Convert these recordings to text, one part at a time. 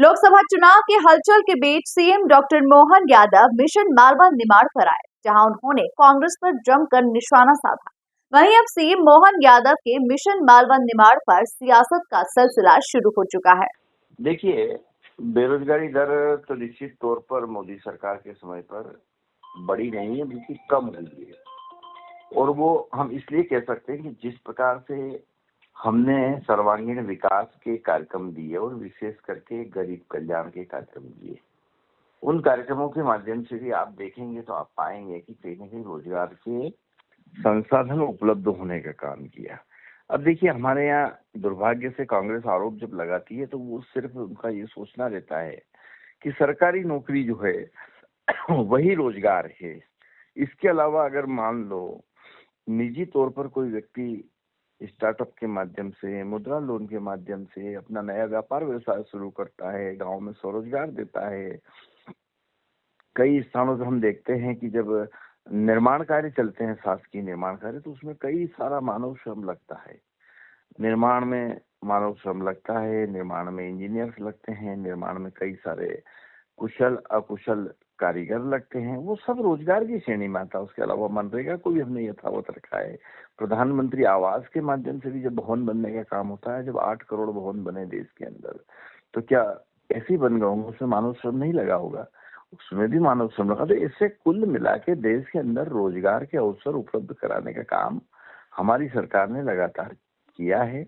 लोकसभा चुनाव के हलचल के बीच CM doctor Mohan Yadav mission Malwa Nimar पर आए, जहां उन्होंने कांग्रेस पर जमकर निशाना साधा। वहीं अब सीएम मोहन यादव के मिशन मालवा निमाड़ पर सियासत का सिलसिला शुरू हो चुका है। देखिए, बेरोजगारी दर तो निश्चित तौर पर मोदी सरकार के समय पर बढ़ी नहीं है, बल्कि कम हुई है। और वो हम इसलिए कह सकते हैं कि जिस प्रकार से हमने सर्वांगीण विकास के कार्यक्रम दिए और विशेष करके गरीब कल्याण के कार्यक्रम दिए, उन कार्यक्रमों के माध्यम से भी आप देखेंगे तो आप पाएंगे कि कहीं न कहीं रोजगार के संसाधन उपलब्ध होने का काम किया। अब देखिए, हमारे यहाँ दुर्भाग्य से कांग्रेस आरोप जब लगाती है तो वो सिर्फ उनका ये सोचना रहता है कि सरकारी नौकरी जो है वही रोजगार है। इसके अलावा अगर मान लो निजी तौर पर कोई व्यक्ति स्टार्टअप के माध्यम से, मुद्रा लोन के माध्यम से अपना नया व्यापार व्यवसाय शुरू करता है, गांव में स्वरोजगार देता है। कई स्थानों पर हम देखते हैं कि जब निर्माण कार्य चलते हैं, शासकीय निर्माण कार्य, तो उसमें कई सारा मानव श्रम लगता है। निर्माण में मानव श्रम लगता है, निर्माण में इंजीनियर्स लगते हैं, निर्माण में कई सारे कुशल अकुशल कारीगर लगते हैं। वो सब रोजगार की श्रेणी में आता है। उसके अलावा मनरेगा को भी हमने यथावत रखा है। प्रधानमंत्री आवास के माध्यम से भी जब भवन बनने का काम होता है, जब 8 करोड़ भवन बने देश के अंदर, तो क्या ऐसी बन गए होंगे उसमें मानव श्रम नहीं लगा होगा? उसमें भी मानव श्रम लगा। तो इससे कुल मिला के देश के अंदर रोजगार के अवसर उपलब्ध कराने का काम हमारी सरकार ने लगातार किया है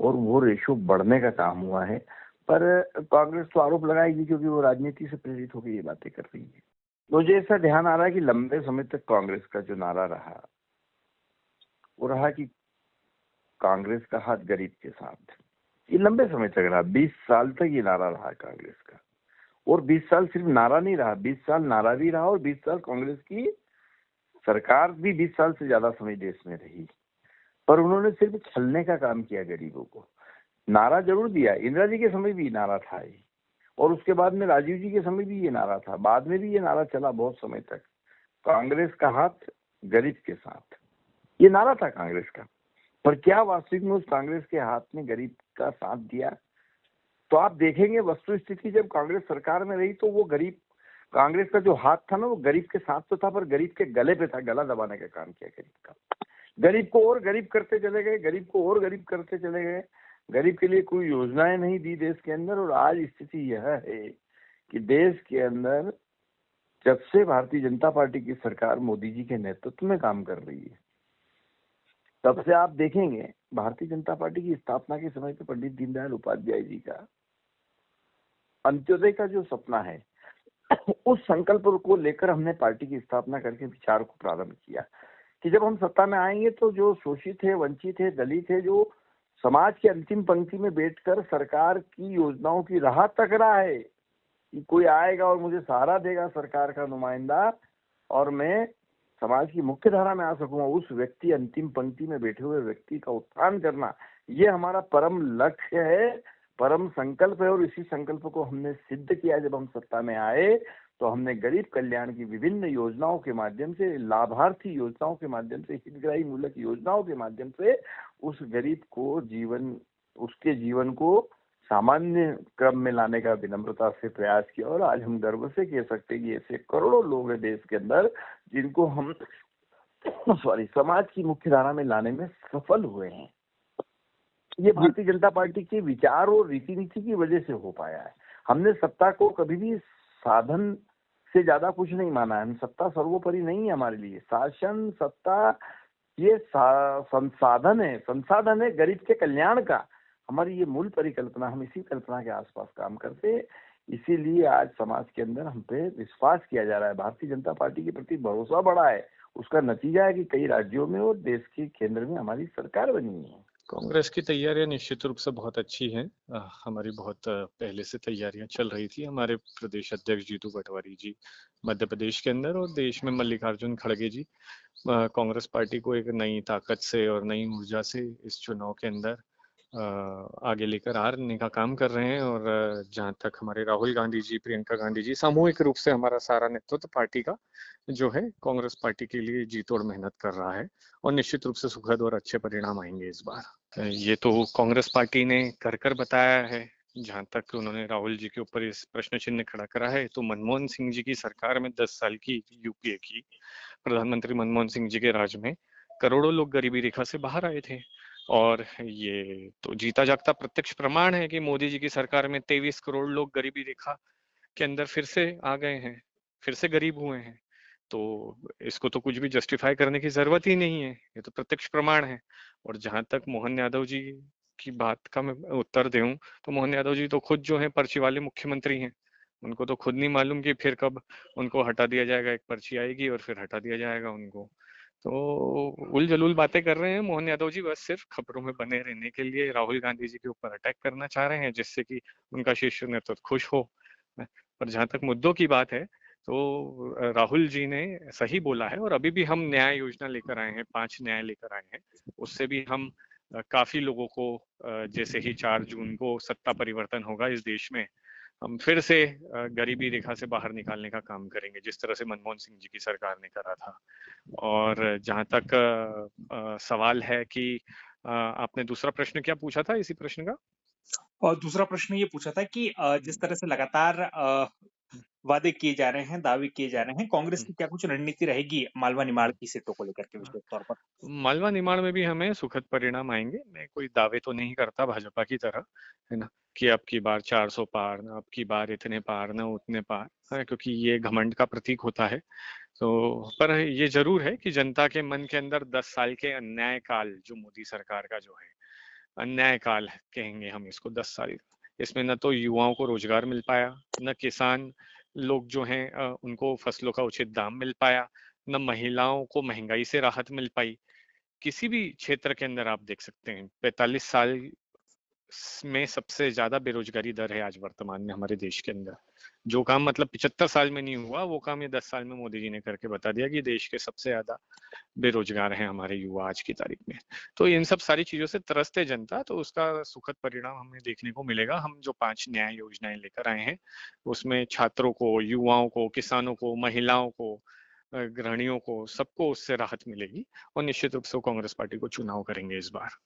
और वो रेशो बढ़ने का काम हुआ है। पर कांग्रेस तो आरोप लगाएगी क्योंकि वो राजनीति से प्रेरित होकर ये बातें कर रही है। मुझे ऐसा ध्यान आ रहा है कि लंबे समय तक कांग्रेस का जो नारा रहा वो रहा कि कांग्रेस का हाथ गरीब के साथ। ये लंबे समय तक रहा, 20 साल तक ये नारा रहा कांग्रेस का। और 20 साल सिर्फ नारा नहीं रहा, 20 साल नारा भी रहा और 20 साल कांग्रेस की सरकार भी 20 साल से ज्यादा समय देश में रही। पर उन्होंने सिर्फ छलने का काम किया गरीबों को। नारा जरूर दिया, इंदिरा जी के समय भी नारा था ये, और उसके बाद में राजीव जी के समय भी ये नारा था, बाद में भी ये नारा चला बहुत समय तक, कांग्रेस का हाथ गरीब के साथ। ये नारा था कांग्रेस का। पर क्या वास्तविक में उस कांग्रेस के हाथ ने गरीब का साथ दिया? तो आप देखेंगे वस्तु स्थिति जब कांग्रेस सरकार में रही तो वो गरीब, कांग्रेस का जो हाथ था ना वो गरीब के साथ तो था, पर गरीब के गले पे था, गला दबाने का काम किया गरीब का। गरीब को और गरीब करते चले गए, गरीब को और गरीब करते चले गए। गरीब के लिए कोई योजनाएं नहीं दी देश के अंदर। और आज स्थिति यह है कि देश के अंदर जब से भारतीय जनता पार्टी की सरकार मोदी जी के नेतृत्व में काम कर रही है, तब से आप देखेंगे भारतीय जनता पार्टी की स्थापना के समय पे पंडित दीनदयाल उपाध्याय जी का अंत्योदय का जो सपना है उस संकल्प को लेकर हमने पार्टी की स्थापना करके विचार को प्रारंभ किया कि जब हम सत्ता में आएंगे तो जो शोषित है, वंचित है, दलित है, जो समाज की अंतिम पंक्ति में बैठकर सरकार की योजनाओं की राह तक रहा है कि कोई आएगा और मुझे सहारा देगा सरकार का नुमाइंदा और मैं समाज की मुख्य धारा में आ सकूंगा, उस व्यक्ति, अंतिम पंक्ति में बैठे हुए व्यक्ति का उत्थान करना, ये हमारा परम लक्ष्य है, परम संकल्प है। और इसी संकल्प को हमने सिद्ध किया। जब हम सत्ता में आए तो हमने गरीब कल्याण की विभिन्न योजनाओं के माध्यम से, लाभार्थी योजनाओं के माध्यम से, हितग्राही मूलक योजनाओं के माध्यम से उस गरीब को जीवन, उसके जीवन को सामान्य क्रम में लाने का विनम्रता से प्रयास किया। और आज हम गर्व से कह सकते हैं कि ऐसे करोड़ों लोग हैं देश के अंदर जिनको हम समाज की मुख्य धारा में लाने में सफल हुए हैं। ये भारतीय जनता पार्टी के विचार और रीति नीति की वजह से हो पाया है। हमने सत्ता को कभी भी साधन से ज्यादा कुछ नहीं माना है। सत्ता सर्वोपरि नहीं है हमारे लिए। शासन, सत्ता ये संसाधन है गरीब के कल्याण का। हमारी ये मूल परिकल्पना, हम इसी कल्पना के आसपास काम करते हैं। इसीलिए आज समाज के अंदर हम पे विश्वास किया जा रहा है, भारतीय जनता पार्टी के प्रति भरोसा बढ़ा है। उसका नतीजा है कि कई राज्यों में और देश के केंद्र में हमारी सरकार बनी है। कांग्रेस की तैयारियां निश्चित रूप से बहुत अच्छी हैं। हमारी बहुत पहले से तैयारियां चल रही थी। हमारे प्रदेश अध्यक्ष जीतू पटवारी जी मध्य प्रदेश के अंदर और देश में मल्लिकार्जुन खड़गे जी कांग्रेस पार्टी को एक नई ताकत से और नई ऊर्जा से इस चुनाव के अंदर आगे लेकर आने का काम कर रहे हैं। और जहां तक हमारे राहुल गांधी जी, प्रियंका गांधी जी, सामूहिक रूप से हमारा सारा नेतृत्व पार्टी का जो है कांग्रेस पार्टी के लिए जी तोड़ मेहनत कर रहा है और निश्चित रूप से सुखद और अच्छे परिणाम आएंगे इस बार। ये तो कांग्रेस पार्टी ने कर बताया है जहाँ तक उन्होंने राहुल जी के ऊपर इस प्रश्न चिन्ह खड़ा करा है, तो मनमोहन सिंह जी की सरकार में 10 साल की यूपीए की प्रधानमंत्री मनमोहन सिंह जी के राज में करोड़ों लोग गरीबी रेखा से बाहर आए थे। और ये तो जीता जागता प्रत्यक्ष प्रमाण है कि मोदी जी की सरकार में 23 करोड़ लोग गरीबी रेखा के अंदर फिर से आ गए हैं, फिर से गरीब हुए हैं। तो इसको तो कुछ भी जस्टिफाई करने की जरूरत ही नहीं है, ये तो प्रत्यक्ष प्रमाण है। और जहां तक मोहन यादव जी की बात का मैं उत्तर दूं, तो मोहन यादव जी तो खुद जो है पर्ची वाले मुख्यमंत्री हैं। उनको तो खुद नहीं मालूम कि फिर कब उनको हटा दिया जाएगा, एक पर्ची आएगी और फिर हटा दिया जाएगा उनको। तो उल जलूल बातें कर रहे हैं मोहन यादव जी, बस सिर्फ खबरों में बने रहने के लिए राहुल गांधी जी के ऊपर अटैक करना चाह रहे हैं, जिससे कि उनका शीर्ष नेतृत्व खुश हो। पर जहां तक मुद्दों की बात है, तो राहुल जी ने सही बोला है। और अभी भी हम न्याय योजना लेकर आए हैं, 5 न्याय लेकर आए हैं। उससे भी हम काफी लोगों को जैसे ही 4 जून को सत्ता परिवर्तन होगा इस देश में, हम फिर से गरीबी रेखा से बाहर निकालने का काम करेंगे, जिस तरह से मनमोहन सिंह जी की सरकार ने करा था। और जहां तक सवाल है कि आपने दूसरा प्रश्न क्या पूछा था इसी प्रश्न का? और दूसरा प्रश्न ये पूछा था कि जिस तरह से लगातार वादे किए जा रहे हैं, दावे किए जा रहे हैं, कांग्रेस की क्या कुछ रणनीति रहेगी मालवा निमाड़ की सीटों को लेकर के विशेष तौर पर? मालवा निमाड़ में भी हमें सुखद परिणाम आएंगे। मैं कोई दावे तो नहीं करता भाजपा की तरह, है ना, कि अब की बार 400 पार ना, अब की बार इतने पार ना, उतने पार, है, क्योंकि ये घमंड का प्रतीक होता है। तो पर ये जरूर है कि जनता के मन के अंदर 10 साल के अन्याय काल जो मोदी सरकार का जो है, अन्याय काल कहेंगे हम इसको, 10 साल, इसमें न तो युवाओं को रोजगार मिल पाया, न किसान लोग जो हैं उनको फसलों का उचित दाम मिल पाया, न महिलाओं को महंगाई से राहत मिल पाई। किसी भी क्षेत्र के अंदर आप देख सकते हैं, 45 साल में सबसे ज्यादा बेरोजगारी दर है आज वर्तमान में हमारे देश के अंदर। जो काम मतलब 75 साल में नहीं हुआ, वो काम ये 10 साल में मोदी जी ने करके बता दिया कि देश के सबसे ज्यादा बेरोजगार हैं हमारे युवा आज की तारीख में। तो इन सब सारी चीजों से त्रस्त है जनता, तो उसका सुखद परिणाम हमें देखने को मिलेगा। हम जो 5 न्याय योजनाएं लेकर आए हैं, उसमें छात्रों को, युवाओं को, किसानों को, महिलाओं को, गृहिणियों को, सबको उससे राहत मिलेगी। और निश्चित रूप से कांग्रेस पार्टी को चुनाव करेंगे इस बार।